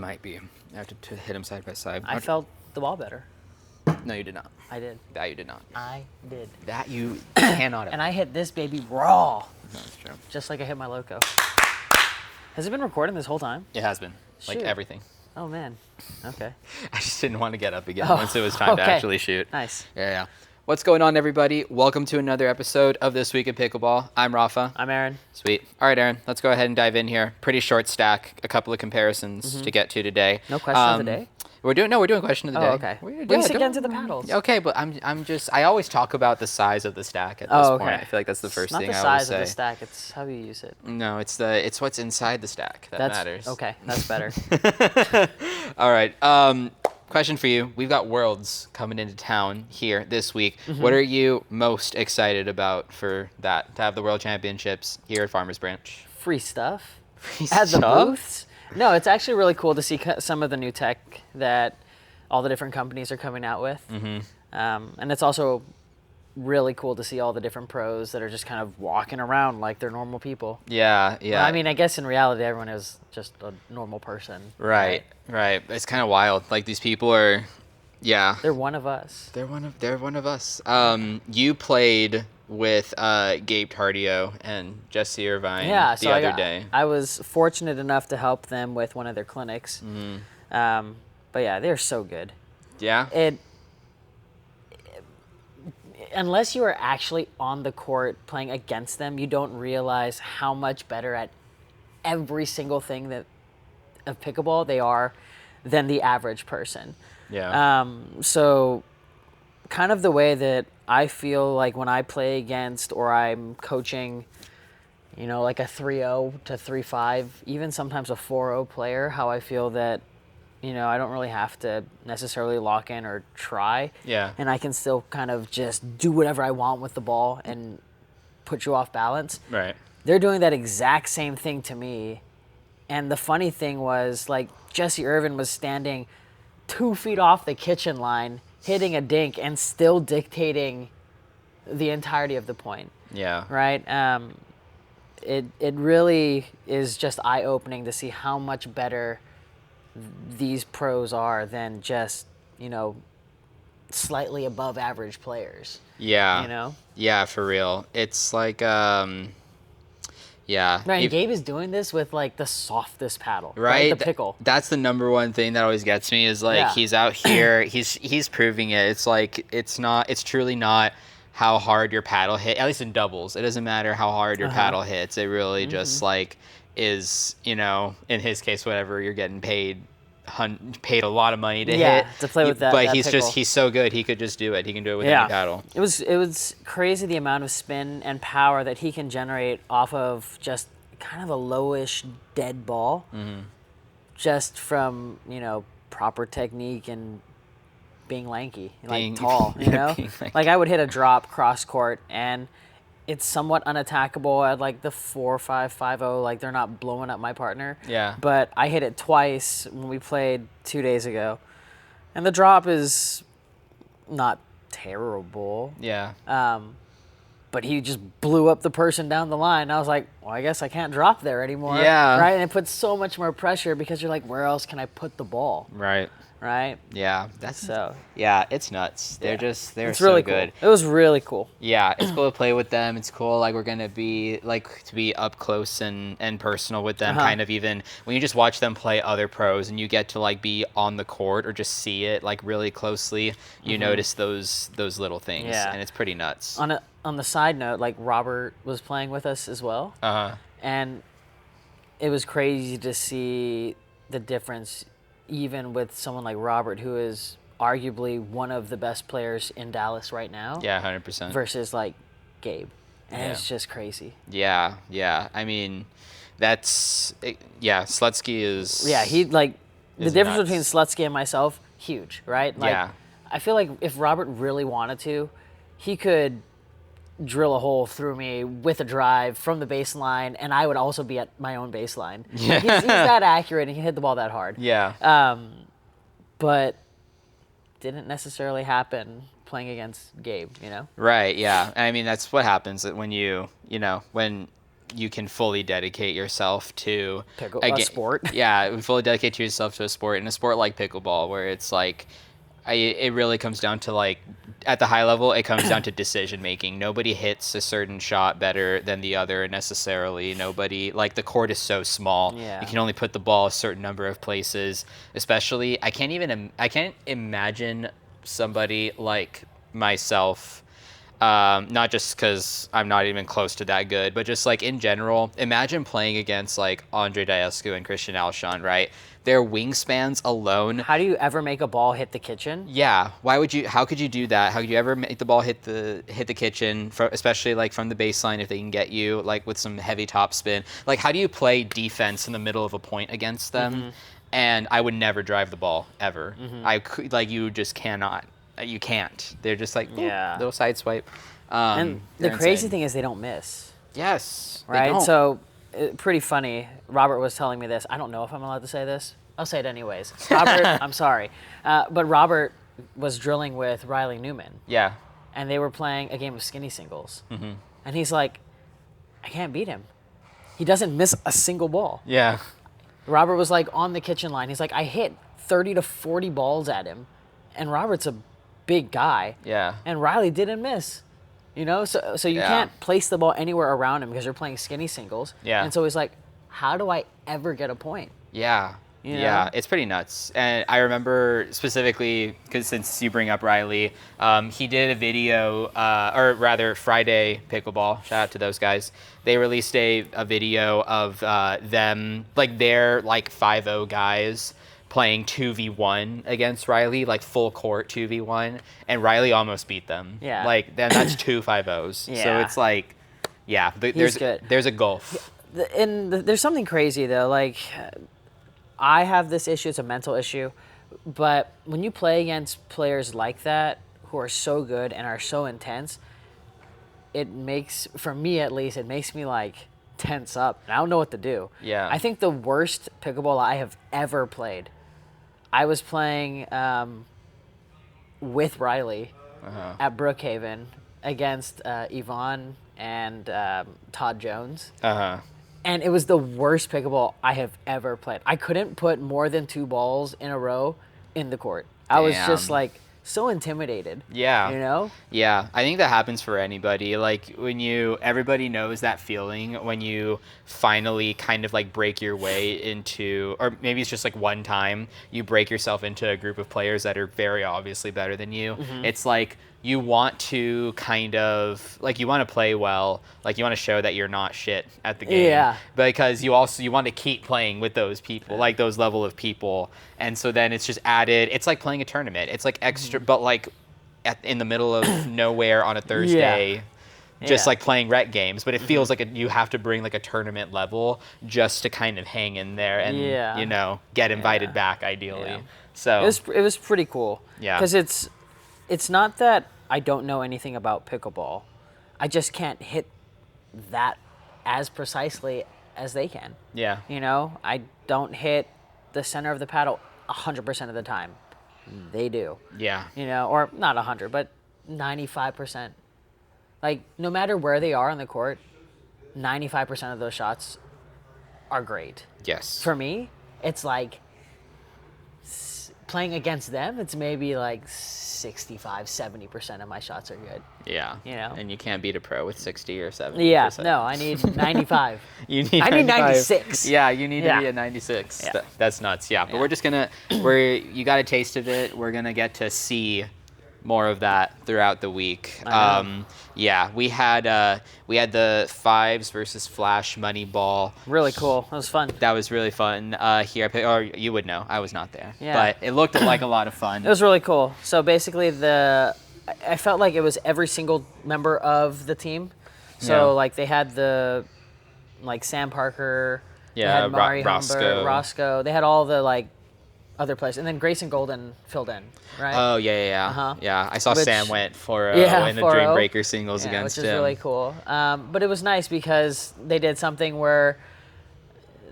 might be. I have to hit them side by side. I felt the ball better. No, you did not. I did. That you did not. I did. That you cannot have. And I hit this baby raw. No, that's true. Just like I hit my loco. Has it been recording this whole time? It has been. Like Shoot. everything. Oh, man. Okay. I just didn't want to get up again once it was time to okay. actually shoot. Nice. Yeah. What's going on, everybody? Welcome to another episode of This Week in Pickleball. I'm Rafa. I'm Aaron. Sweet. All right, Aaron, let's go ahead and dive in here. Pretty short stack, a couple of comparisons to get to today. No question of the day? We're doing question of the day. Oh, okay. We can get into the paddles. Okay, but I always talk about the size of the stack at this point. I feel like that's the first thing I always say. It's not the size of the stack, it's how you use it. No, it's what's inside the stack that matters. Okay, that's better. All right. Question for you. We've got Worlds coming into town here this week. What are you most excited about for that, to have the World Championships here at Farmers Branch? Free stuff. Free At the stuff? booths. No, it's actually really cool to see some of the new tech that all the different companies are coming out with. And it's also really cool to see all the different pros that are just kind of walking around like they're normal people. Yeah. Well, I mean, I guess in reality, everyone is just a normal person. Right. It's kind of wild. Like, these people are, yeah. They're one of us. They're one of us. You played with Gabe Tardio and Jesse Irvine the other day. I was fortunate enough to help them with one of their clinics. But yeah, they're so good. Yeah? Unless you are actually on the court playing against them, you don't realize how much better at every single thing of pickleball they are than the average person. Yeah. So kind of the way that I feel like when I play against or I'm coaching, like a 3-0 to 3-5, even sometimes a 4-0 player, how I feel that, I don't really have to necessarily lock in or try. Yeah. And I can still kind of just do whatever I want with the ball and put you off balance. Right. They're doing that exact same thing to me. And the funny thing was, like, Jesse Irvine was standing 2 feet off the kitchen line, hitting a dink and still dictating the entirety of the point. Yeah. Right? It really is just eye-opening to see how much better these pros are than just, slightly above average players. Yeah. Yeah, for real. It's like, yeah. Right, Gabe is doing this with, like, the softest paddle. Right? Like the pickle. That's the number one thing that always gets me is, like, he's out here, he's proving it. It's like, it's truly not how hard your paddle hit, at least in doubles. It doesn't matter how hard your paddle hits. It really just, like, is, in his case, whatever, you're getting paid a lot of money to hit. To play with that. But pickle. he's so good, he could just do it. He can do it with any paddle. It was crazy the amount of spin and power that he can generate off of just kind of a lowish dead ball. Just from, proper technique and being lanky, tall, being lanky. Like, I would hit a drop cross court and it's somewhat unattackable at, like, the 4-5, 5-0, like, they're not blowing up my partner. Yeah. But I hit it twice when we played 2 days ago. And the drop is not terrible. Yeah. But he just blew up the person down the line. I was like, well, I guess I can't drop there anymore. Yeah. Right? And it puts so much more pressure because you're like, where else can I put the ball? Right. Right? Yeah. Yeah, it's nuts. They're it's so really good. Cool. It was really cool. Yeah, it's cool to play with them. It's cool, like, we're gonna be, like, to be up close and personal with them. Kind of even when you just watch them play other pros and you get to, like, be on the court or just see it, like, really closely, you notice those little things. Yeah. And it's pretty nuts. On the side note, like, Robert was playing with us as well. And it was crazy to see the difference even with someone like Robert, who is arguably one of the best players in Dallas right now. Yeah, 100%. Versus, like, Gabe. And it's just crazy. Yeah. I mean, Slutsky is... Yeah, he, like, the difference nuts. between Slutsky and myself, huge, right? Like, I feel like if Robert really wanted to, he could drill a hole through me with a drive from the baseline, and I would also be at my own baseline. Yeah. Like, he's that accurate, and he hit the ball that hard. Yeah. But didn't necessarily happen playing against Gabe, Right, yeah. I mean, that's what happens when when you can fully dedicate yourself to a sport. Yeah, fully dedicate to yourself to a sport, in a sport like pickleball, where it's like, it really comes down to, like, at the high level, it comes down to decision making. Nobody hits a certain shot better than the other necessarily. Nobody, like, the court is so small. Yeah. You can only put the ball a certain number of places. Especially, I can't imagine somebody like myself. Not just because I'm not even close to that good, but just, like, in general, imagine playing against, like, Andre Daescu and Christian Alshon, right? Their wingspans alone. How do you ever make a ball hit the kitchen? Yeah. How could you do that? How could you ever make the ball hit the kitchen, especially, like, from the baseline, if they can get you, like, with some heavy top spin? Like, how do you play defense in the middle of a point against them? And I would never drive the ball, ever. I could, like, you just cannot. You can't. They're just like, little side swipe. And the crazy thing is they don't miss. Yes. Right? They don't. So, pretty funny. Robert was telling me this. I don't know if I'm allowed to say this. I'll say it anyways. Robert, I'm sorry. But Robert was drilling with Riley Newman. Yeah. And they were playing a game of skinny singles. And he's like, I can't beat him. He doesn't miss a single ball. Yeah. Robert was like on the kitchen line. He's like, I hit 30 to 40 balls at him. And Robert's a big guy. Yeah. And Riley didn't miss. You know, so you can't place the ball anywhere around him because you're playing skinny singles. Yeah. And so he's like, how do I ever get a point? Yeah. You know? Yeah, it's pretty nuts. And I remember specifically, because since you bring up Riley, he did a video, or rather Friday Pickleball, shout out to those guys. They released a video of them, like, their, like, 5-0 guys playing 2v1 against Riley, like, full court 2v1, and Riley almost beat them. Yeah. Like, then that's 2 5-0s. Yeah. So it's like, yeah, there's a gulf. And there's something crazy, though. Like, I have this issue. It's a mental issue. But when you play against players like that, who are so good and are so intense, it makes, for me at least, it makes me, like, tense up. And I don't know what to do. Yeah. I think the worst pickleball I have ever played, I was playing with Riley at Brookhaven against Yvonne and Todd Jones. And it was the worst pickleball I have ever played. I couldn't put more than 2 balls in a row in the court. I was just, like, so intimidated. Yeah. You know? Yeah. I think that happens for anybody. Like, everybody knows that feeling when you finally kind of, like, break your way into, or maybe it's just, like, one time you break yourself into a group of players that are very obviously better than you. It's like, you want to kind of, like, you want to play well, like, you want to show that you're not shit at the game. Yeah. Because you want to keep playing with those people, like, those level of people. And so then it's just added, it's like playing a tournament. It's like extra, but, like, in the middle of nowhere on a Thursday, just like playing rec games. But it feels like you have to bring, like, a tournament level just to kind of hang in there and, you know, get invited back, ideally. Yeah. So it was pretty cool. Yeah. Because it's not that I don't know anything about pickleball. I just can't hit that as precisely as they can. Yeah. You know, I don't hit the center of the paddle 100% of the time. They do. Yeah. You know, or not 100, but 95%. Like, no matter where they are on the court, 95% of those shots are great. Yes. For me, it's like playing against them, it's maybe like 65, 70% of my shots are good. Yeah. You know? And you can't beat a pro with 60 or 70%. Yeah, no, I need 95. You need I need 95. 96. Yeah, you need to be at 96. Yeah. That's nuts. Yeah, but we're just going to, you got a taste of it. We're going to get to see more of that throughout the week. Yeah, we had the fives versus flash money ball. Really cool. That was fun. That was really fun here. Or you would know, I was not there. Yeah. But it looked like a lot of fun. It was really cool. So basically, I felt like it was every single member of the team. So like they had like Sam Parker, they had Mari Humbert, Roscoe. They had all the like other players, and then Grayson Golden filled in, right? Oh yeah. Yeah, I saw Sam went for in the 4-0. Dream Breaker singles against him. Which is really cool. But it was nice because they did something where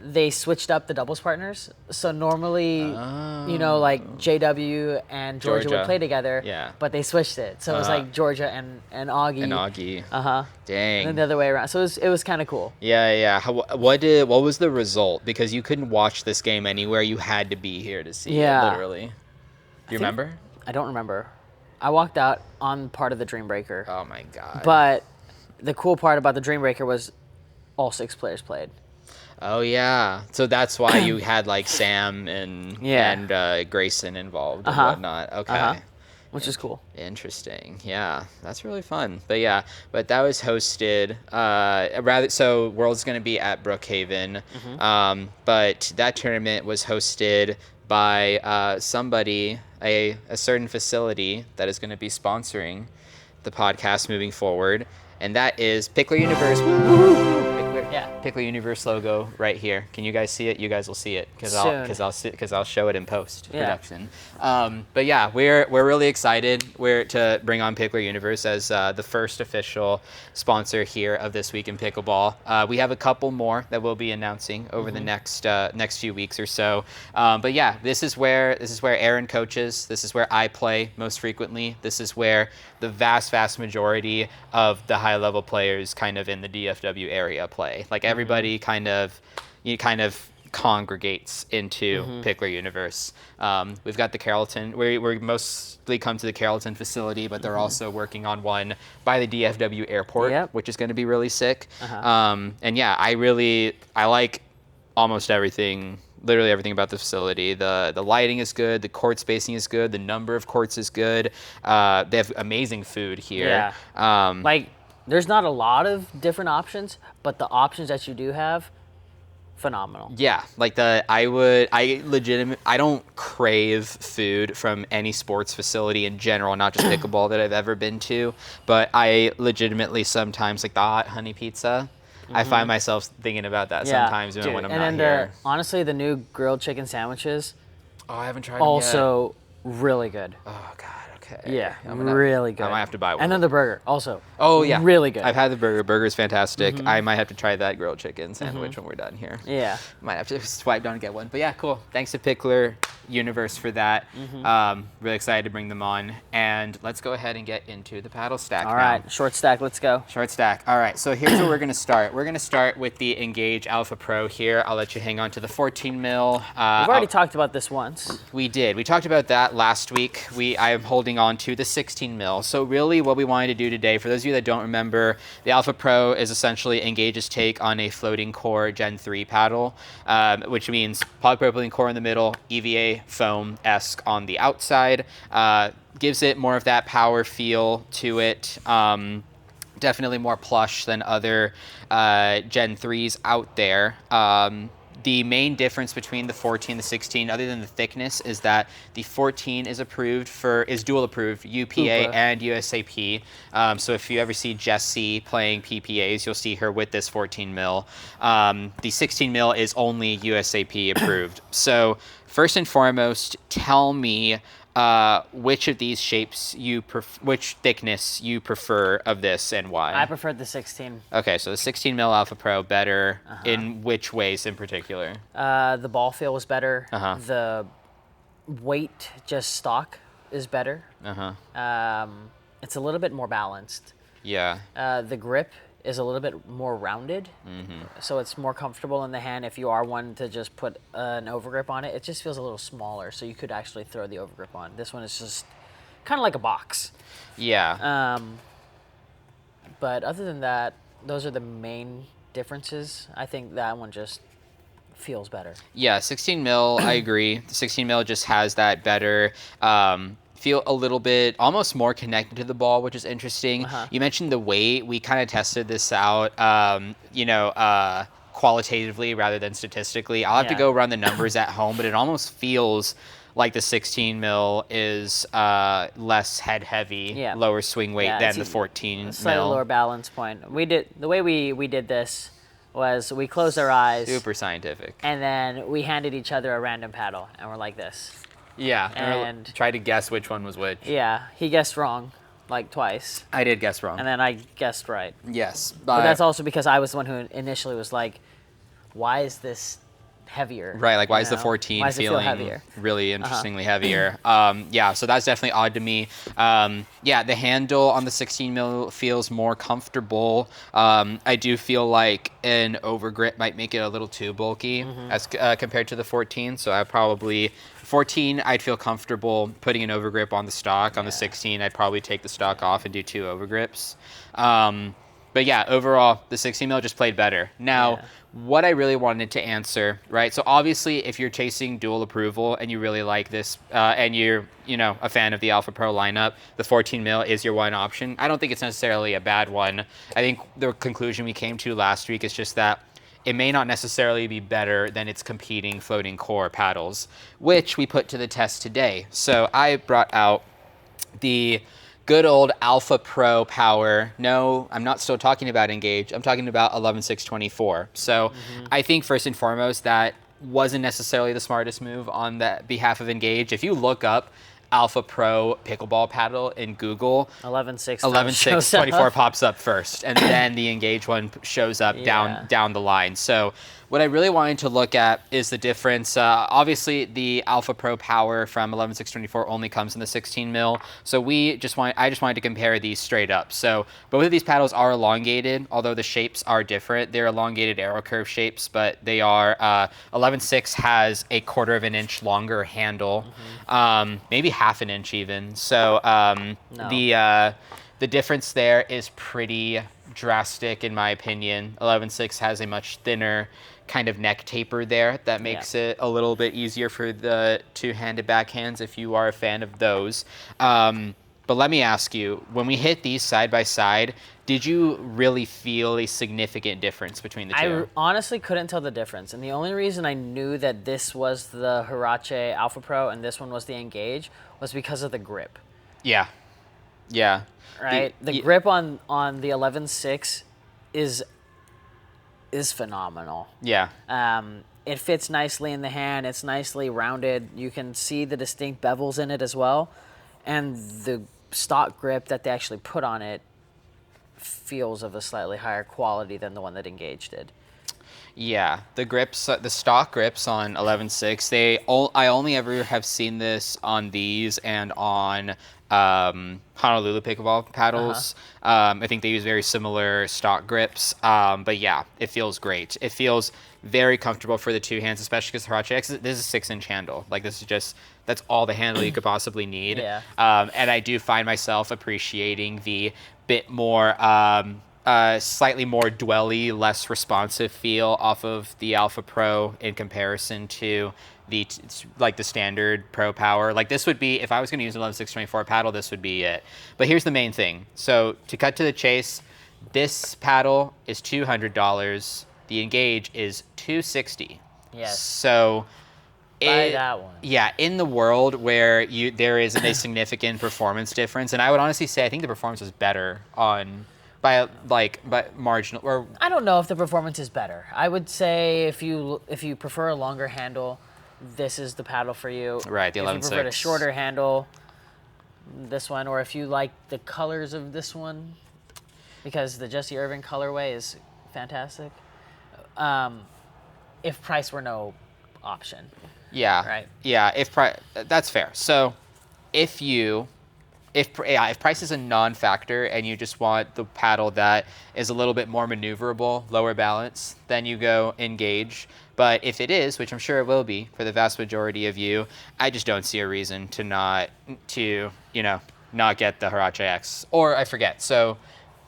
they switched up the doubles partners. So normally, like JW and Georgia would play together. Yeah. But they switched it, so it was like Georgia and Augie. And Augie. And Dang. then the other way around. So it was kind of cool. Yeah. What was the result? Because you couldn't watch this game anywhere. You had to be here to see it, literally. Do you remember? I don't remember. I walked out on part of the Dream Breaker. Oh my god. But the cool part about the Dream Breaker was all 6 players played. Oh yeah, so that's why you had like Sam and Grayson involved and whatnot. Okay, which is cool. Interesting. Yeah, that's really fun. But that was hosted. So World's going to be at Brookhaven, but that tournament was hosted by somebody, a certain facility that is going to be sponsoring the podcast moving forward, and that is Pickler Universe. Pickler Universe logo right here. Can you guys see it? You guys will see it because I'll show it in post production. But yeah, we're really excited. We're to bring on Pickler Universe as the first official sponsor here of This Week in Pickleball. We have a couple more that we'll be announcing over the next few weeks or so. But yeah, this is where Aaron coaches. This is where I play most frequently. This is where the vast majority of the high level players kind of in the DFW area play. Like everybody kind of congregates into Pickler Universe. We've got the Carrollton. We mostly come to the Carrollton facility, but they're also working on one by the DFW airport, which is going to be really sick. And yeah, I like almost everything. Literally everything about the facility. The lighting is good. The court spacing is good. The number of courts is good. They have amazing food here. Yeah. There's not a lot of different options, but the options that you do have, phenomenal. Yeah, I don't crave food from any sports facility in general, not just pickleball that I've ever been to, but I legitimately sometimes like the hot honey pizza. I find myself thinking about that sometimes even when I'm not here. Honestly, the new grilled chicken sandwiches. Oh, I haven't tried them yet. Also really good. Oh god. Yeah, really good. I might have to buy one. And then the burger, also. Oh, yeah. Really good. I've had the burger. Burger's fantastic. I might have to try that grilled chicken sandwich when we're done here. Yeah. Might have to swipe down and get one. But yeah, cool. Thanks to Pickler Universe for that. Really excited to bring them on. And let's go ahead and get into the paddle stack All right, short stack, let's go. Short stack. All right, so here's where we're going to start. We're going to start with the Engage Alpha Pro here. I'll let you hang on to the 14 mil. We've already talked about this once. We did. We talked about that last week. I am holding on to the 16 mil. So really what we wanted to do today, for those of you that don't remember, the Alpha Pro is essentially Engage's take on a floating core Gen 3 paddle, which means polypropylene core in the middle, EVA foam-esque on the outside. Gives it more of that power feel to it. Definitely more plush than other Gen 3s out there. The main difference between the 14 and the 16, other than the thickness, is that the 14 is dual approved, UPA and USAP. So if you ever see Jessie playing PPAs, you'll see her with this 14 mil. The 16 mil is only USAP approved. So first and foremost, tell me which of these shapes which thickness you prefer of this and why. I preferred the 16. Okay, so the 16 mil Alpha Pro better in which ways in particular? The ball feel was better. The weight, just stock, is better. It's a little bit more balanced. Yeah. The grip is a little bit more rounded, so it's more comfortable in the hand. If you are one to just put an overgrip on it, it just feels a little smaller, so you could actually throw the overgrip on. This one is just kind of like a box. Yeah. But other than that, those are the main differences. I think that one just feels better. Yeah, 16 mil, I agree. The 16 mil just has that better feel, a little bit almost more connected to the ball, which is interesting. You mentioned the weight. We kind of tested this out, qualitatively rather than statistically. I'll have to go run the numbers at home, but it almost feels like the 16 mil is less head heavy, lower swing weight than the 14 mil. Slightly lower balance point. The way we did this was we closed our eyes. Super scientific. And then we handed each other a random paddle, and we're like this. Yeah, and try to guess which one was which. Yeah, he guessed wrong, like twice. I did guess wrong. And then I guessed right. Yes. But that's also because I was the one who initially was like, why is this heavier. Right, like why you is the know? 14 Why does it feel feeling heavier? really interestingly heavier? Yeah, so that's definitely odd to me. Yeah, the handle on the 16 mil feels more comfortable. I do feel like an overgrip might make it a little too bulky as compared to the 14. So I probably 14, I'd feel comfortable putting an overgrip on the stock. On the 16, I'd probably take the stock off and do 2 overgrips. But yeah, overall, the 16 mil just played better. Now, what I really wanted to answer, right? So obviously, if you're chasing dual approval and you really like this, and you're, a fan of the Alpha Pro lineup, the 14 mil is your one option. I don't think it's necessarily a bad one. I think the conclusion we came to last week is just that it may not necessarily be better than its competing floating core paddles, which we put to the test today. So I brought out the good old Alpha Pro Power. No, I'm not still talking about Engage. I'm talking about 11.624. So I think first and foremost, that wasn't necessarily the smartest move on the behalf of Engage. If you look up Alpha Pro pickleball paddle in Google, 11.624 pops up first, and then the Engage one shows up down the line. So what I really wanted to look at is the difference. Obviously, the Alpha Pro Power from 11.624 only comes in the 16 mil. So I just wanted to compare these straight up. So both of these paddles are elongated, although the shapes are different. They're elongated arrow curve shapes, but they are 11.6 has a 1/4 of an inch longer handle, maybe half an inch even. So the difference there is pretty drastic in my opinion. 11.6 has a much thinner kind of neck taper there that makes it a little bit easier for the two-handed backhands if you are a fan of those. But let me ask you, when we hit these side by side, did you really feel a significant difference between the two? I honestly couldn't tell the difference. And the only reason I knew that this was the Huarache Alpha Pro and this one was the Engage was because of the grip. Yeah. Yeah. Right? The grip on the 11.6 is phenomenal. Yeah. It fits nicely in the hand. It's nicely rounded. You can see the distinct bevels in it as well. And the stock grip that they actually put on it feels of a slightly higher quality than the one that Engage did. Yeah, the grips, the stock grips on 11.6, I only ever have seen this on these and on Honolulu pickleball paddles. I think they use very similar stock grips, but yeah, it feels great. It feels very comfortable for the two hands, especially because Huarache X, this is a 6-inch handle. Like this is that's all the handle you could possibly need. Yeah. And I do find myself appreciating the bit more, slightly more dwelly, less responsive feel off of the Alpha Pro in comparison to the standard Pro Power. Like this would be, if I was going to use an 11.624 paddle, this would be it. But here's the main thing. So to cut to the chase, this paddle is $200. The Engage is $260. Yes. So buy that one. Yeah, in the world where there isn't a significant performance difference, and I would honestly say I think the performance is better by marginal, or I don't know if the performance is better. I would say if you prefer a longer handle, this is the paddle for you. Right, the 11.6. If you prefer a shorter handle, this one, or if you like the colors of this one, because the Jesse Irvin colorway is fantastic. If price were no option. Yeah. Right. Yeah. That's fair. So, if price is a non-factor and you just want the paddle that is a little bit more maneuverable, lower balance, then you go Engage. But if it is, which I'm sure it will be for the vast majority of you, I just don't see a reason to not get the Huarache X. Or I forget. So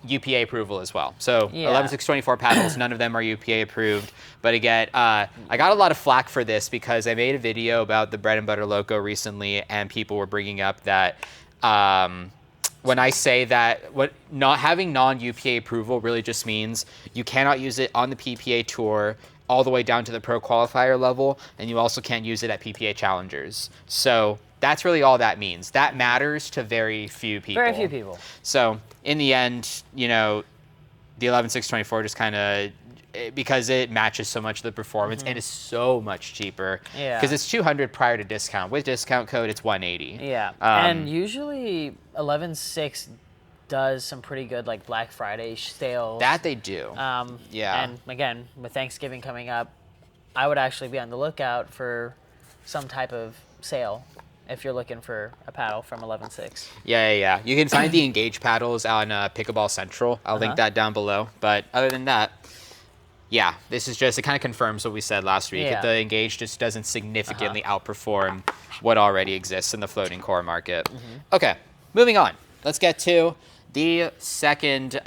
UPA approval as well. So 11.624 paddles, none of them are UPA approved. But again, I got a lot of flack for this because I made a video about the Bread and Butter Loco recently, and people were bringing up that when I say that not having non-UPA approval really just means you cannot use it on the PPA tour all the way down to the pro qualifier level, and you also can't use it at PPA challengers. So that's really all that means. That matters to very few people. Very few people. So in the end, the 11.624 just kind of, because it matches so much of the performance and is so much cheaper. Yeah. Because it's $200 prior to discount. With discount code, it's $180. Yeah. And usually 11.6 does some pretty good like Black Friday sales. That they do. Yeah. And again, with Thanksgiving coming up, I would actually be on the lookout for some type of sale if you're looking for a paddle from 11.6. Yeah. You can find the Engage paddles on Pickleball Central. I'll link that down below. But other than that, yeah, this is just, it kind of confirms what we said last week. Yeah. The Engage just doesn't significantly outperform what already exists in the floating core market. Okay, moving on. Let's get to the second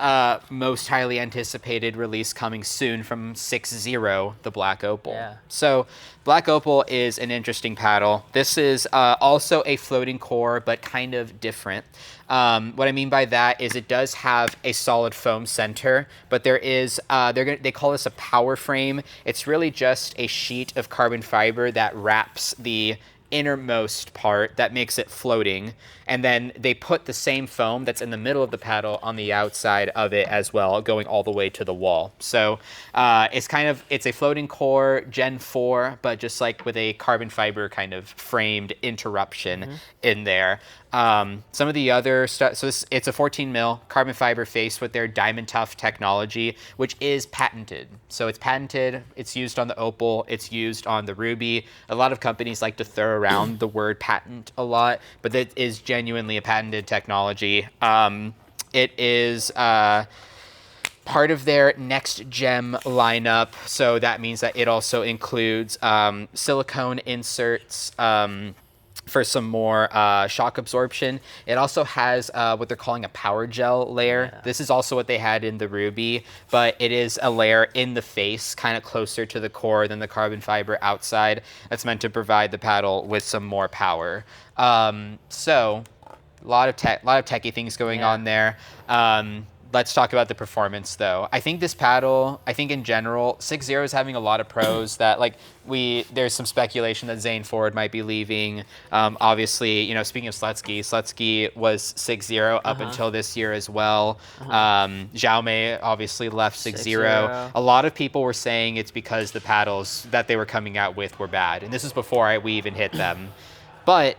most highly anticipated release coming soon from 6.0, the Black Opal. Yeah. So Black Opal is an interesting paddle. This is also a floating core, but kind of different. What I mean by that is it does have a solid foam center, but there is, they call this a power frame. It's really just a sheet of carbon fiber that wraps the innermost part that makes it floating, and then they put the same foam that's in the middle of the paddle on the outside of it as well, going all the way to the wall. So it's a floating core Gen 4, but just like with a carbon fiber kind of framed interruption in there. Some of the other stuff, so it's a 14 mil carbon fiber face with their Diamond Tough technology, which is patented. So it's patented, it's used on the Opal, it's used on the Ruby. A lot of companies like to throw around the word patent a lot, but it is genuinely a patented technology. It is part of their next gem lineup, so that means that it also includes silicone inserts, for some more shock absorption. It also has what they're calling a power gel layer. Yeah. This is also what they had in the Ruby, but it is a layer in the face, kind of closer to the core than the carbon fiber outside. That's meant to provide the paddle with some more power. So a lot of techie things going on there. Let's talk about the performance, though. I think this paddle, in general, 6.0 is having a lot of pros that, there's some speculation that Zane Ford might be leaving. Obviously, speaking of Slutsky was 6.0 up until this year as well. Jaume obviously left 6.0. A lot of people were saying it's because the paddles that they were coming out with were bad. And this is before we even hit them. But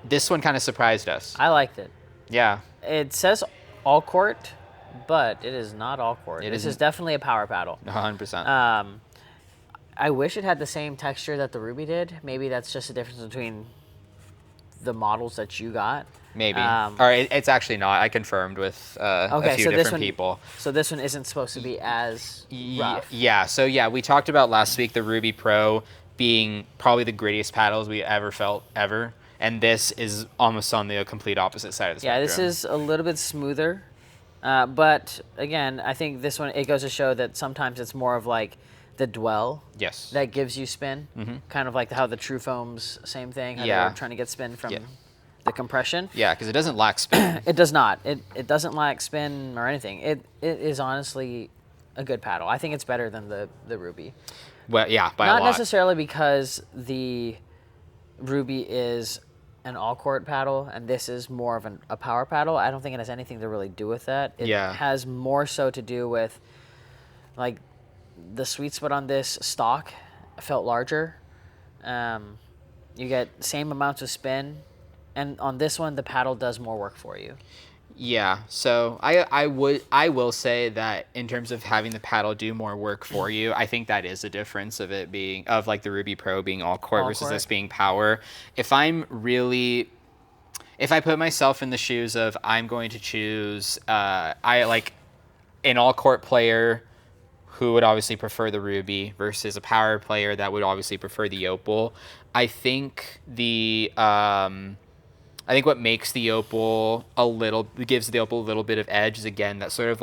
this one kind of surprised us. I liked it. Yeah. It says all court, but it is not all court. This is definitely a power paddle. 100%. I wish it had the same texture that the Ruby did. Maybe that's just a difference between the models that you got. Maybe. Or it's actually not. I confirmed with a few different people. So this one isn't supposed to be as rough. Yeah. So, we talked about last week the Ruby Pro being probably the grittiest paddles we ever felt, ever. And this is almost on the complete opposite side of the spectrum. Yeah, this is a little bit smoother. But again, I think this one, it goes to show that sometimes it's more of like the dwell that gives you spin. Kind of like how the True Foam's same thing, how they're trying to get spin from the compression. Yeah, because it doesn't lack spin. It does not. It doesn't lack spin or anything. It is honestly a good paddle. I think it's better than the Ruby. Well, yeah, by a lot. Not necessarily because the Ruby is an all-court paddle, and this is more of a power paddle. I don't think it has anything to really do with that. It has more so to do with, the sweet spot on this stock felt larger. You get same amounts of spin, and on this one, the paddle does more work for you. Yeah, so I will say that in terms of having the paddle do more work for you, I think that is a difference of it being the Ruby Pro being all court versus this being power. If I put myself in the shoes of I'm going to choose an all court player who would obviously prefer the Ruby versus a power player that would obviously prefer the Opal, I think what makes the Opal gives the Opal a little bit of edge is, again, that sort of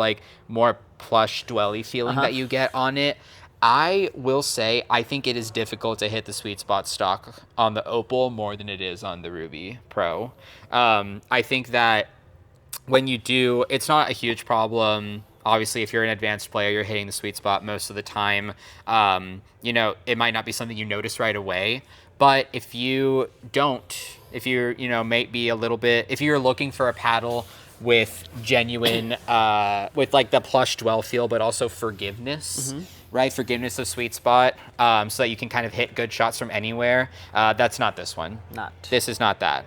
more plush, dwelly feeling that you get on it. I will say, I think it is difficult to hit the sweet spot stock on the Opal more than it is on the Ruby Pro. I think that when you do, it's not a huge problem. Obviously, if you're an advanced player, you're hitting the sweet spot most of the time. It might not be something you notice right away. But if you don't, if you're, might be a little bit, if you're looking for a paddle with genuine, with the plush dwell feel, but also forgiveness, right? Forgiveness of sweet spot, so that you can kind of hit good shots from anywhere. That's not this one. This is not that.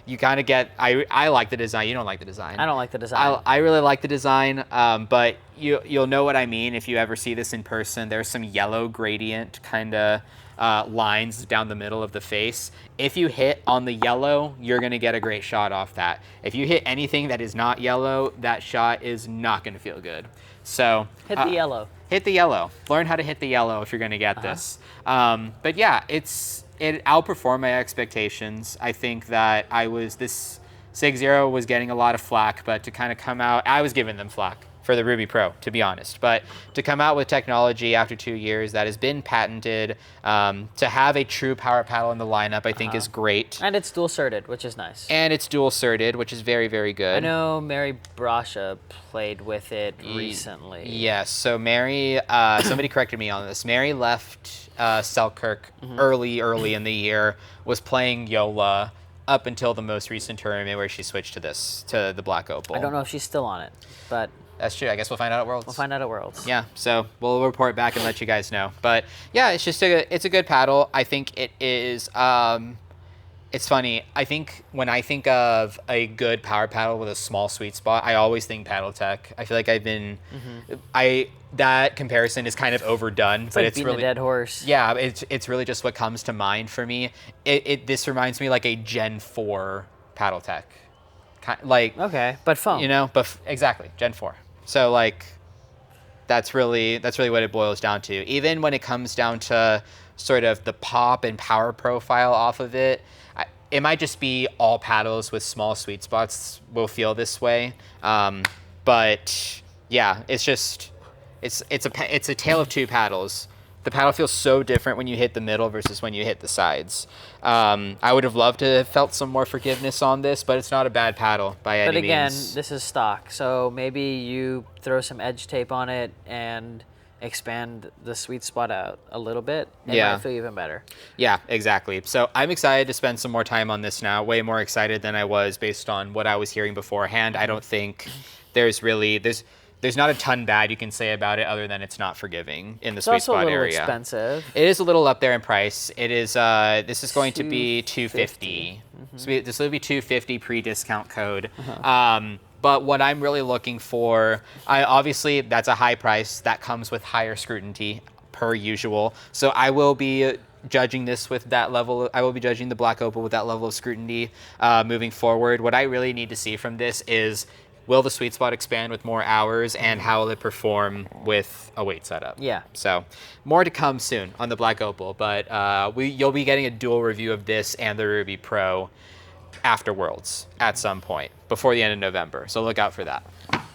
You kind of get. I like the design. You don't like the design. I don't like the design. I really like the design, but you'll know what I mean if you ever see this in person. There's some yellow gradient kind of lines down the middle of the face. If you hit on the yellow, you're going to get a great shot off that. If you hit anything that is not yellow, that shot is not going to feel good. So hit the yellow. Hit the yellow. Learn how to hit the yellow if you're going to get this. But yeah, it outperformed my expectations. I think that this Sig Zero was getting a lot of flack, but to kind of come out, I was giving them flack for the Ruby Pro, to be honest. But to come out with technology after 2 years that has been patented, to have a true power paddle in the lineup, I think is great. And it's dual-certed, which is nice. And it's dual-certed, which is very, very good. I know Mary Brasha played with it recently. Yes, so Mary, somebody corrected me on this. Mary left Selkirk early in the year, was playing Yola up until the most recent tournament where she switched to the Black Opal. I don't know if she's still on it, but... That's true. I guess we'll find out at Worlds. We'll find out at Worlds. Yeah, so we'll report back and let you guys know. But yeah, it's a good paddle. I think it is. It's funny. I think when I think of a good power paddle with a small sweet spot, I always think Paddle Tech. I feel like I've been. That comparison is kind of overdone, but like it's really a dead horse. Yeah, it's really just what comes to mind for me. This reminds me like a Gen 4 Paddle Tech. Okay, but foam. Exactly, Gen 4. So like, that's really what it boils down to. Even when it comes down to sort of the pop and power profile off of it, it might just be all paddles with small sweet spots will feel this way. But yeah, it's a tale of two paddles. The paddle feels so different when you hit the middle versus when you hit the sides. I would have loved to have felt some more forgiveness on this, but it's not a bad paddle by any means. But again, this is stock, so maybe you throw some edge tape on it and expand the sweet spot out a little bit. It might feel even better. Yeah, exactly. So I'm excited to spend some more time on this now. Way more excited than I was based on what I was hearing beforehand. I don't think there's not a ton bad you can say about it other than it's not forgiving in the sweet spot area. It's also a little expensive. It is a little up there in price. It is. This is going to be $250. So this will be $250 pre-discount code. But what I'm really looking for, obviously that's a high price. That comes with higher scrutiny per usual. So I will be judging this with that level. I will be judging the Black Opal with that level of scrutiny moving forward. What I really need to see from this is, will the sweet spot expand with more hours, and how will it perform with a weight setup? Yeah. So more to come soon on the Black Opal, but you'll be getting a dual review of this and the Ruby Pro after Worlds at some point before the end of November. So look out for that.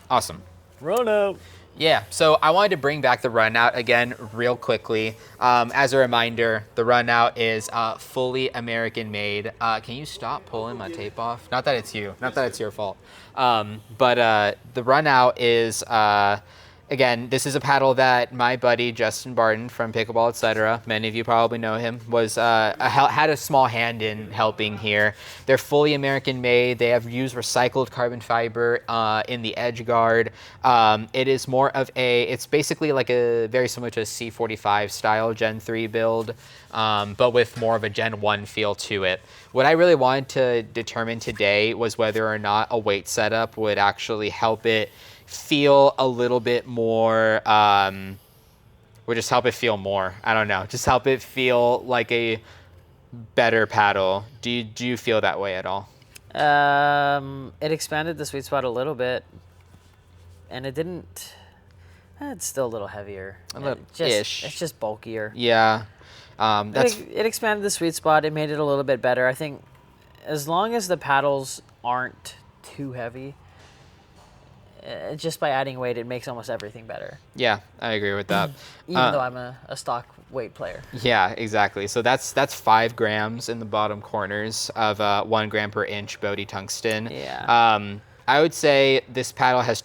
Awesome. RUNOUT. Yeah, so I wanted to bring back the RUNOUT again real quickly. As a reminder, the RUNOUT is fully American made. Can you stop pulling my tape off? Not that it's you. Not that it's your fault. But the RUNOUT is, again, this is a paddle that my buddy Justin Barton from Pickleball, etc., many of you probably know him, had a small hand in helping here. They're fully American made. They have used recycled carbon fiber in the edge guard. It is more of it's basically like very similar to a C45 style Gen 3 build, but with more of a Gen 1 feel to it. What I really wanted to determine today was whether or not a weight setup would actually help it feel a little bit more, or just help it feel more. I don't know. Just help it feel like a better paddle. Do you feel that way at all? It expanded the sweet spot a little bit, and it didn't. It's still a little heavier. It's just bulkier. Yeah. It expanded the sweet spot. It made it a little bit better. I think as long as the paddles aren't too heavy, just by adding weight, it makes almost everything better. Yeah, I agree with that. Even though I'm a stock weight player. Yeah, exactly. So that's 5 grams in the bottom corners of 1 gram per inch Bodhi tungsten. Yeah. I would say this paddle has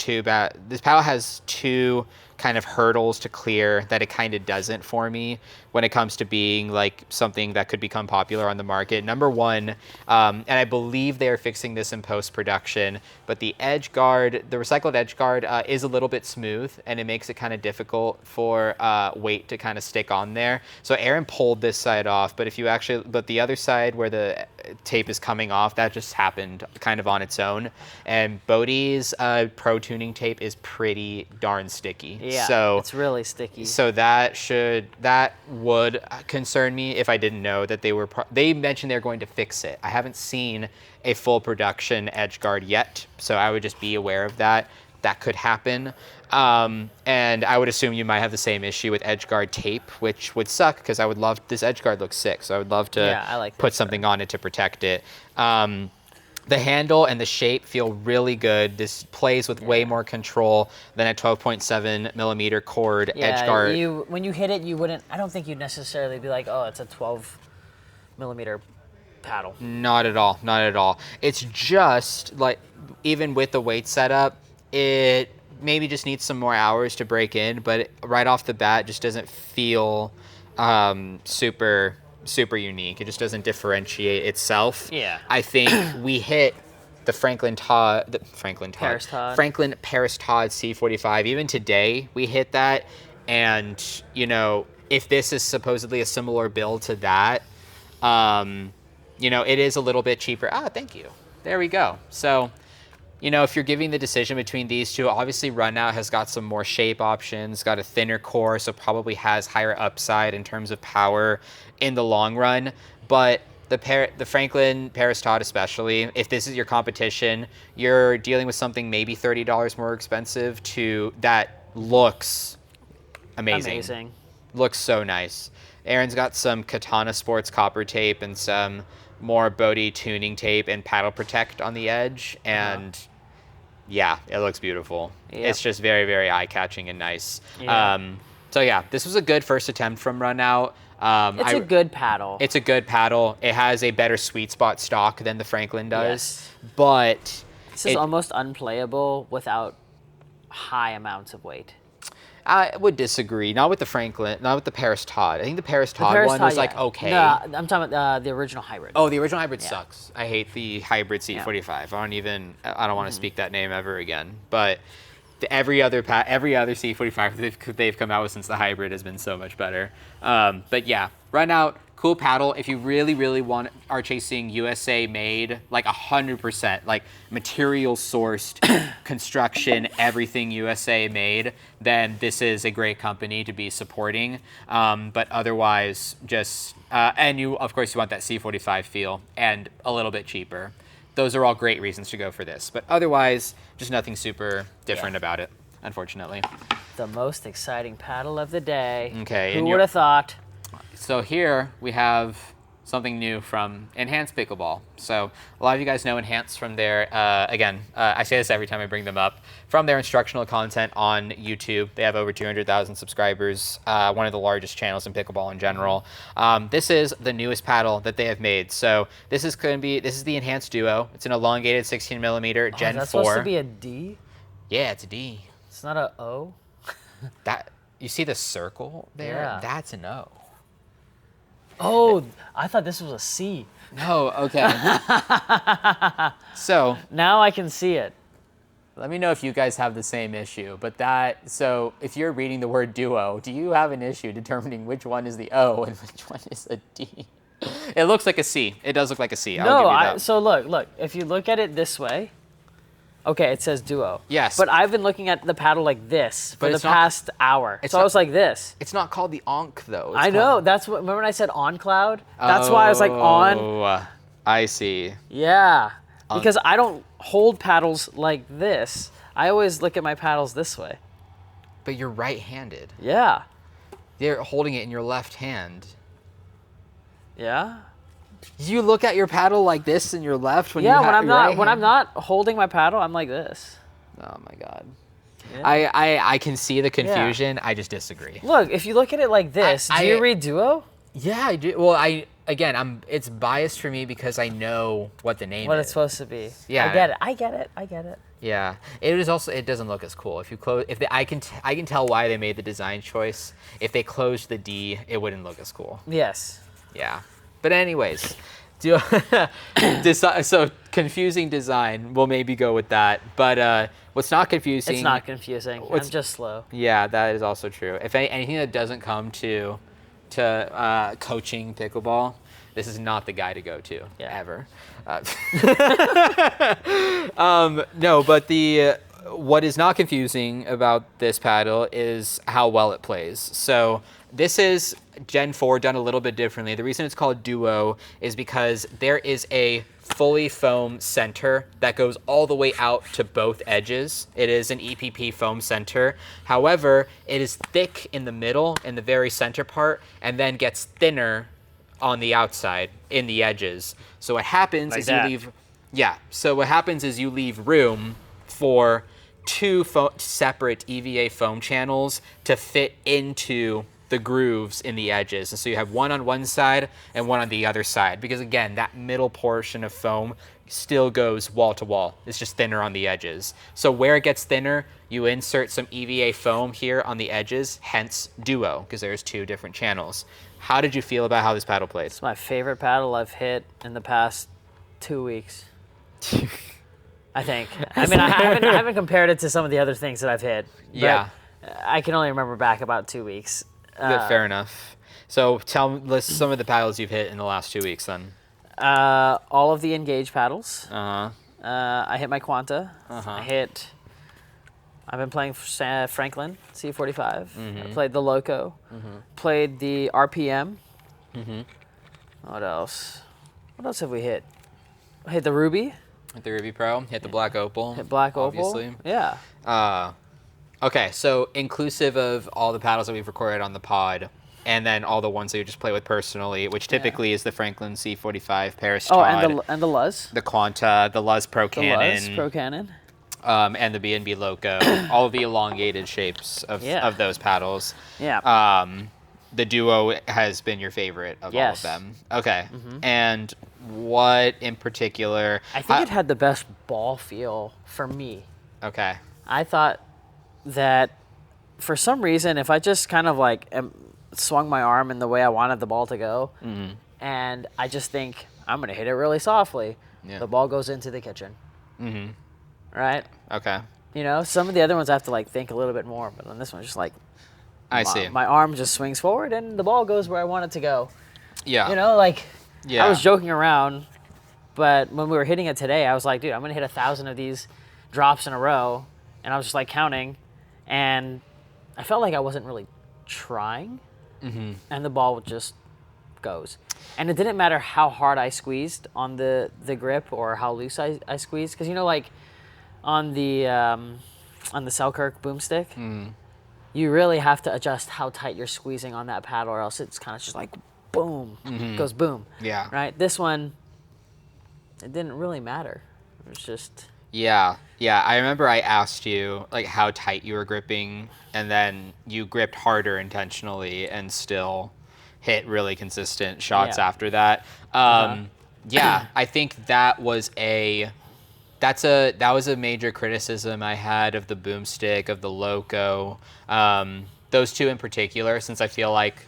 two kind of hurdles to clear that it kind of doesn't for me when it comes to being like something that could become popular on the market. Number one, and I believe they are fixing this in post-production, but the edge guard, the recycled edge guard is a little bit smooth, and it makes it kind of difficult for weight to kind of stick on there. So Aaron pulled this side off, but but the other side where the tape is coming off, that just happened kind of on its own. And Bodie's Pro Tuning tape is pretty darn sticky. Yeah, so it's really sticky. So that would concern me if I didn't know that they mentioned they're going to fix it. I haven't seen a full production edge guard yet, so I would just be aware of that. That could happen. And I would assume you might have the same issue with edge guard tape, which would suck because I would love, this edge guard looks sick, so I would love to put something on it to protect it. The handle and the shape feel really good. This plays with way more control than a 12.7 millimeter cord edge guard. When you hit it, I don't think you'd necessarily be like, oh, it's a 12 millimeter paddle. Not at all, not at all. It's just like, even with the weight setup, it maybe just needs some more hours to break in, but right off the bat just doesn't feel super unique. It just doesn't differentiate itself. Yeah. I think we hit the Franklin Paris Todd C45. Even today we hit that, and if this is supposedly a similar build to that, it is a little bit cheaper. Thank you. There we go. So, if you're giving the decision between these two, obviously RUNOUT has got some more shape options, got a thinner core, so probably has higher upside in terms of power in the long run. But the Franklin Paris Todd especially, if this is your competition, you're dealing with something maybe $30 more expensive that looks amazing. Looks so nice. Aaron's got some Katana Sports copper tape and some more Bodie tuning tape and paddle protect on the edge, and yeah, it looks beautiful. Yep. It's just very, very eye-catching and nice. So yeah, this was a good first attempt from RUNOUT. It's a good paddle. It's a good paddle. It has a better sweet spot stock than the Franklin does, but this is almost unplayable without high amounts of weight. I would disagree. Not with the Franklin, not with the Paris Todd. I think the Paris Todd one was like okay. No, I'm talking about the original hybrid. Oh, the original hybrid sucks. I hate the hybrid C45. I don't want to speak that name ever again. But every other C45 they've come out with since the hybrid has been so much better. But yeah, RUNOUT, cool paddle. If you really, really are chasing USA made, like 100%, like material sourced, construction, everything USA made, then this is a great company to be supporting. But otherwise, just and of course you want that C45 feel and a little bit cheaper. Those are all great reasons to go for this. But otherwise, just nothing super different about it, unfortunately. The most exciting paddle of the day. Okay. Who would have thought? So here we have something new from Enhanced Pickleball. So a lot of you guys know Enhanced from their, I say this every time I bring them up, from their instructional content on YouTube. They have over 200,000 subscribers, one of the largest channels in pickleball in general. This is the newest paddle that they have made. So this is the Enhanced Duo. It's an elongated 16 millimeter Gen 4. That's supposed to be a D? Yeah, it's a D. It's not a O? You see the circle there? Yeah. That's an O. Oh, I thought this was a C. No, okay. So now I can see it. Let me know if you guys have the same issue. So if you're reading the word duo, do you have an issue determining which one is the O and which one is a D? It looks like a C. It does look like a C. So look. If you look at it this way, okay, it says duo. Yes. But I've been looking at the paddle like this for the past hour. So I was like this. It's not called the Onk, though. I know. Remember when I said on cloud? That's why I was like on. Oh, I see. Yeah. Because I don't hold paddles like this. I always look at my paddles this way. But you're right-handed. Yeah. You're holding it in your left hand. Yeah. You look at your paddle like this in your left when when I'm not holding my paddle, I'm like this. Oh my god. Yeah. I can see the confusion. I just disagree. Look, if you look at it like this, do you read duo? Yeah, I do. Well, again, it's biased for me because I know what the name What is. it's supposed to be. Yeah. I get it. Yeah, it is also. It doesn't look as cool if you close. I can tell why they made the design choice. If they closed the D, it wouldn't look as cool. Yes. Yeah, but anyways, so confusing design. We'll maybe go with that. But what's not confusing? It's not confusing. I'm just slow. Yeah, that is also true. If anything that doesn't come to coaching pickleball, this is not the guy to go to ever. No, but what is not confusing about this paddle is how well it plays. So this is Gen 4 done a little bit differently. The reason it's called Duo is because there is a fully foam center that goes all the way out to both edges. It is an EPP foam center. However, it is thick in the middle, in the very center part, and then gets thinner on the outside, in the edges. So what happens is So what happens is you leave room for two separate EVA foam channels to fit into the grooves in the edges. And so you have one on one side and one on the other side, because again, that middle portion of foam still goes wall to wall. It's just thinner on the edges. So where it gets thinner, you insert some EVA foam here on the edges, hence Duo, because there's two different channels. How did you feel about how this paddle played? It's my favorite paddle I've hit in the past 2 weeks. I think. I mean, I haven't compared it to some of the other things that I've hit. Yeah. I can only remember back about 2 weeks. Fair enough. So list some of the paddles you've hit in the last 2 weeks then. All of the Engage paddles. Uh-huh. I hit my Quanta. Uh-huh. I've been playing Franklin C45. Mm-hmm. I played the Loco. Mm-hmm. Played the RPM. Mm-hmm. What else? What else have we hit? I hit the Ruby. Hit the Ruby Pro. Hit the Black Opal. Hit Black obviously. Opal. Yeah. Okay, so inclusive of all the paddles that we've recorded on the pod, and then all the ones that you just play with personally, which typically is the Franklin C45 Paris Todd. Oh, and the Luz. The Quanta, the Luz Pro Cannon. The Luz Pro Cannon. And the B&B Loco, all of the elongated shapes of those paddles. Yeah. The Duo has been your favorite of all of them. Okay. Mm-hmm. And what in particular? I think it had the best ball feel for me. Okay. I thought that for some reason, if I just kind of like swung my arm in the way I wanted the ball to go, and I just think I'm going to hit it really softly, the ball goes into the kitchen. Mm-hmm. Right? Okay. You know, some of the other ones I have to like think a little bit more, but on this one, just like I see. My arm just swings forward and the ball goes where I want it to go. Yeah. You know, like I was joking around, but when we were hitting it today, I was like, dude, I'm gonna hit 1,000 of these drops in a row, and I was just like counting, and I felt like I wasn't really trying, and the ball just goes. And it didn't matter how hard I squeezed on the grip or how loose I squeezed, because you know, like on the Selkirk boomstick, you really have to adjust how tight you're squeezing on that paddle, or else it's kind of just like boom, it goes boom. Yeah. Right. This one, it didn't really matter. It was just. Yeah. I remember I asked you like how tight you were gripping, and then you gripped harder intentionally and still hit really consistent shots after that. Yeah, I think that was a major criticism I had of the boomstick, of the Loco. Those two in particular, since I feel like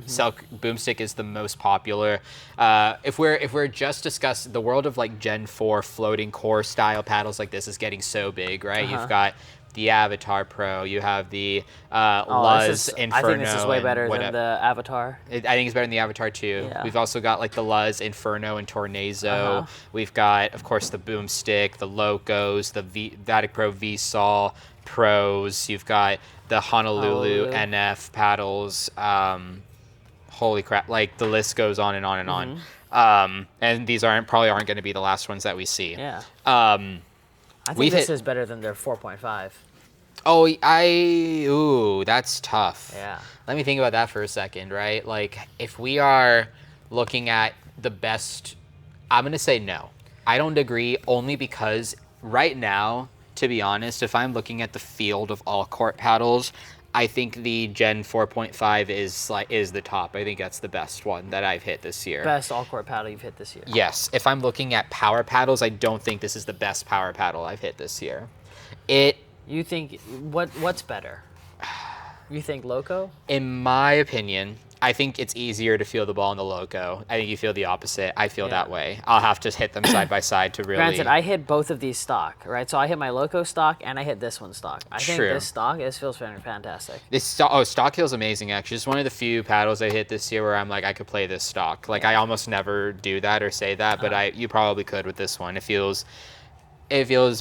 boomstick is the most popular. If we're just discussing the world of like Gen 4 floating core style paddles, like this is getting so big, right? You've got the Avatar Pro, you have the Luz Inferno. I think this is way better than the Avatar. I think it's better than the Avatar too. Yeah. We've also got like the Luz Inferno and Tornado. We've got, of course, the Boomstick, the Locos, the Vatic Pro VSOL Pros. You've got the Honolulu NF paddles. Holy crap! Like the list goes on and on and on. And these probably aren't going to be the last ones that we see. Yeah. I think this is better than their 4.5. Oh, that's tough. Yeah. Let me think about that for a second, right? Like, if we are looking at the best, I'm going to say no. I don't agree, only because right now, to be honest, if I'm looking at the field of all court paddles, I think the Gen 4.5 is the top. I think that's the best one that I've hit this year. Best all-court paddle you've hit this year. Yes. If I'm looking at power paddles, I don't think this is the best power paddle I've hit this year. You think what's better? You think Loco? In my opinion, I think it's easier to feel the ball in the Loco. I think you feel the opposite. I feel that way. I'll have to hit them side by side to really... Granted, I hit both of these stock, right? So I hit my Loco stock and I hit this one stock. I think this stock, this feels fantastic. Stock feels amazing, actually. It's one of the few paddles I hit this year where I'm like, I could play this stock. Like, I almost never do that or say that, but you probably could with this one. It feels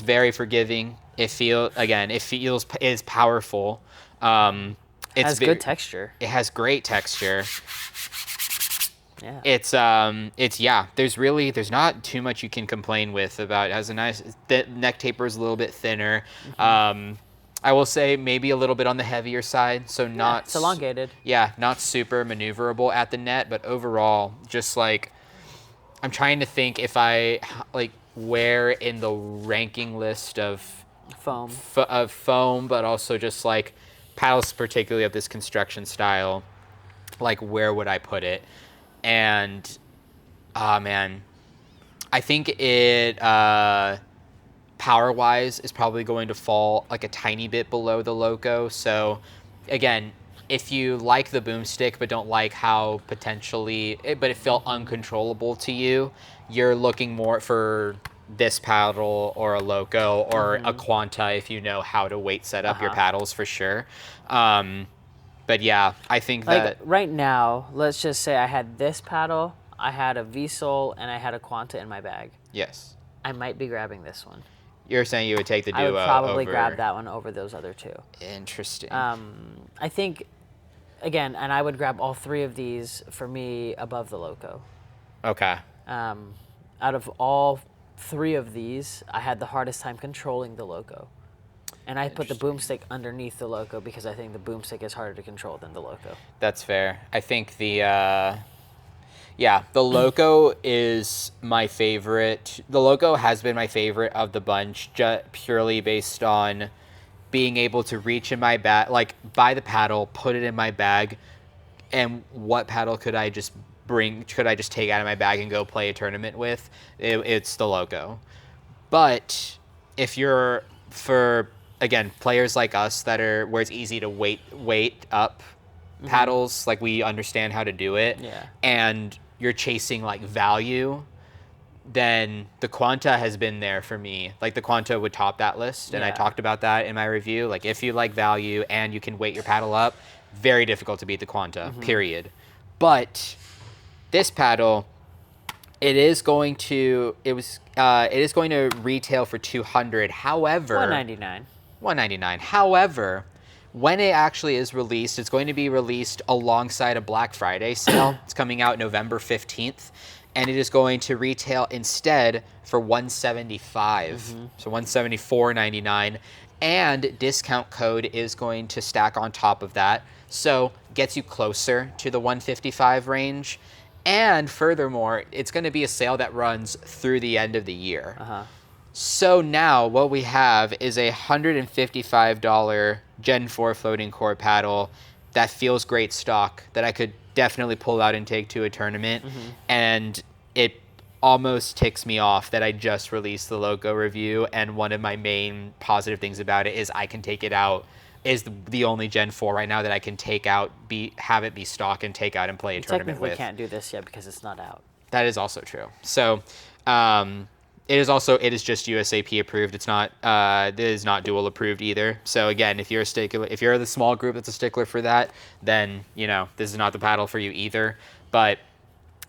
very forgiving. It feels is powerful. It has good texture. It has great texture. Yeah. There's not too much you can complain with about it. It has a nice neck taper is a little bit thinner. Mm-hmm. I will say maybe a little bit on the heavier side, so not it's elongated. Yeah, not super maneuverable at the net, but overall just like I'm trying to think if I like where in the ranking list of foam, but also just like paddles, particularly of this construction style, like where would I put it? And man, I think it power wise is probably going to fall like a tiny bit below the Loco. So again, if you like the boomstick but don't like how but it felt uncontrollable to you, you're looking more for this paddle or a Loco or a Quanta if you know how to weight set up your paddles for sure. But yeah, I think that right now, let's just say I had this paddle, I had a V-Sol, and I had a Quanta in my bag. Yes. I might be grabbing this one. You're saying you would take the Duo I would probably grab that one over those other two. Interesting. I think, again, and I would grab all three of these for me above the Loco. Okay. Out of all three of these, I had the hardest time controlling the Loco. And I put the boomstick underneath the Loco because I think the boomstick is harder to control than the Loco. That's fair. I think the Loco is my favorite. The Loco has been my favorite of the bunch, purely based on being able to reach in my bag, like buy the paddle, put it in my bag, and what paddle could I just take out of my bag and go play a tournament with? It's the Loco. But if you're again, players like us where it's easy to weight up paddles, like we understand how to do it, and you're chasing like value, then the Quanta has been there for me. Like the Quanta would top that list, and I talked about that in my review. Like if you like value and you can weight your paddle up, very difficult to beat the Quanta, period. But this paddle, it is going to retail for $200. However, $199. However, when it actually is released, it's going to be released alongside a Black Friday sale. It's coming out November 15th, and it is going to retail instead for $175. So $174.99, and discount code is going to stack on top of that. So gets you closer to the $155 range. And furthermore, it's going to be a sale that runs through the end of the year. So now what we have is a $155 Gen 4 floating core paddle that feels great stock that I could definitely pull out and take to a tournament. And it almost ticks me off that I just released the Loco review, and one of my main positive things about it is I can take it out. Is the only Gen 4 right now that I can take out, have it be stock and take out and play a tournament with. Technically can't do this yet because it's not out. That is also true. So it is just USAP approved. It is not dual approved either. So again, if you're the small group that's a stickler for that, then this is not the paddle for you either. But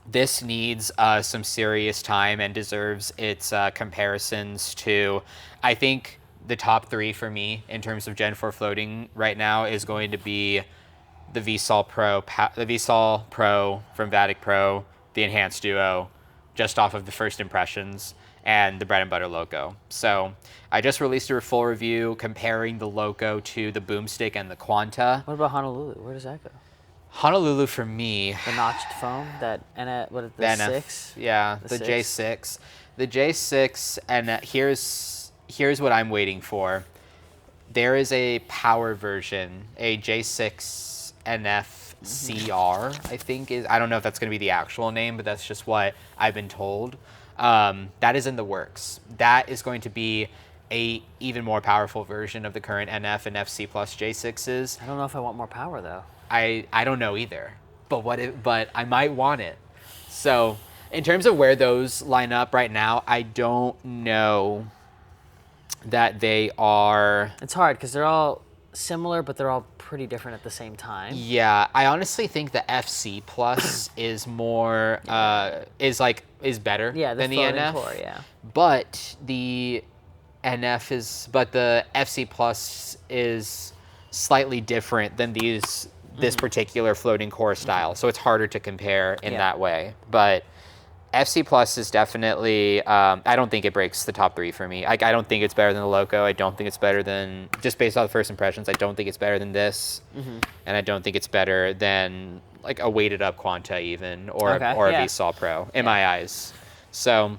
this needs some serious time and deserves its comparisons to, I think, the top three for me in terms of Gen 4 floating right now is going to be the V-Sol Pro from Vatic Pro, the Enhanced Duo, just off of the first impressions, and the Bread and Butter Loco. So I just released a full review comparing the Loco to the Boomstick and the Quanta. What about Honolulu? Where does that go? Honolulu for me. The notched foam, the NF, 6? Yeah, the J6. The J6, and here's what I'm waiting for. there is a power version, a J6 NF CR, I think is. I don't know if that's going to be the actual name, but that's just what I've been told. That is in the works. That is going to be a even more powerful version of the current NF and FC Plus J6s. I don't know if I want more power though. I don't know either, but I might want it. So in terms of where those line up right now, I don't know that they are. It's hard because they're all similar, but they're all pretty different at the same time. Yeah, I honestly think the FC Plus is more is better than the NF. Core, yeah. But the the FC Plus is slightly different than this particular floating core style, so it's harder to compare in that way. But FC Plus is definitely, I don't think it breaks the top 3 for me. I don't think it's better than the Loco. I don't think it's better than, just based on the first impressions, I don't think it's better than this. And I don't think it's better than like a weighted up Quanta even, or a VSOL Pro in my eyes. So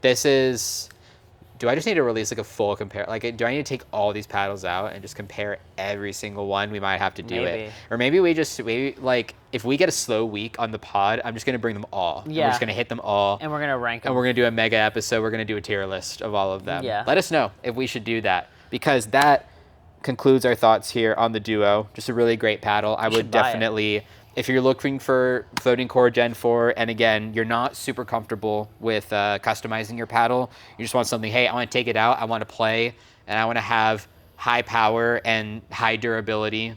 this is, do I just need to release like a full compare? Like, do I need to take all these paddles out and just compare every single one? We might have to do it. Or maybe like, if we get a slow week on the pod, I'm just going to bring them all. Yeah. We're just going to hit them all. And we're going to rank them. And we're going to do a mega episode. We're going to do a tier list of all of them. Yeah. Let us know if we should do that, because that concludes our thoughts here on the Duo. Just a really great paddle. I would definitely, if you're looking for floating core Gen 4, and again, you're not super comfortable with customizing your paddle, you just want something, hey, I want to take it out, I want to play, and I want to have high power and high durability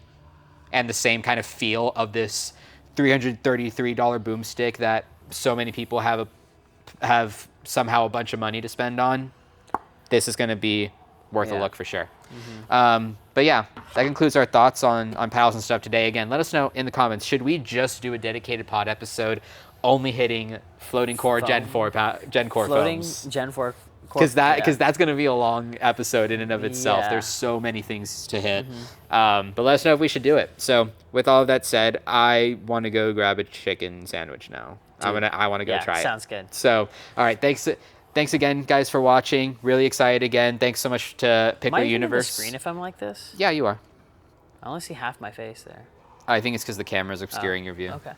and the same kind of feel of this $333 boomstick that so many people have somehow a bunch of money to spend on. This is going to be worth a look for sure. But yeah, that concludes our thoughts on paddles and stuff today. Again, let us know in the comments, should we just do a dedicated pod episode only hitting floating core Gen 4 floating foams? Gen 4 core. Because that's going to be a long episode in and of itself. Yeah. There's so many things to hit. But let us know if we should do it. So with all of that said, I want to go grab a chicken sandwich now. Dude, I want to go try it. Sounds good. So, all right, Thanks again, guys, for watching. Really excited again. Thanks so much to Pickleball Universe. Am I in the screen if I'm like this? Yeah, you are. I only see half my face there. I think it's because the camera's obscuring your view. Okay.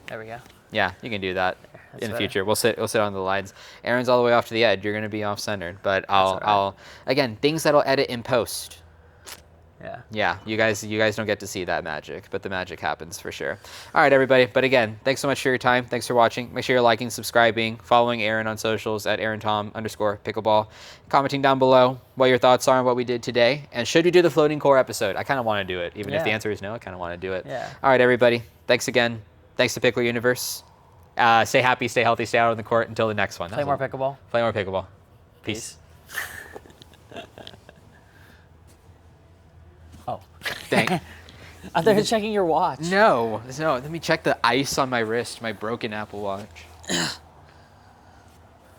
There we go. Yeah, you can do that in the better. future. We'll sit on the lines. Aaron's all the way off to the edge. You're going to be off-centered. But I'll again, things that'll edit in post. Yeah, you guys don't get to see that magic, but the magic happens for sure. All right, everybody. But again, thanks so much for your time. Thanks for watching. Make sure you're liking, subscribing, following Aaron on socials at @AaronTom_pickleball, commenting down below what your thoughts are on what we did today, and should we do the floating core episode? I kind of want to do it, even if the answer is no. I kind of want to do it. Yeah. All right, everybody. Thanks again. Thanks to Pickleball Universe. Stay happy, stay healthy, stay out on the court until the next one. Play more pickleball. Play more pickleball. Peace. Oh. Thank. I thought you were checking your watch. No. Let me check the ice on my wrist, my broken Apple Watch.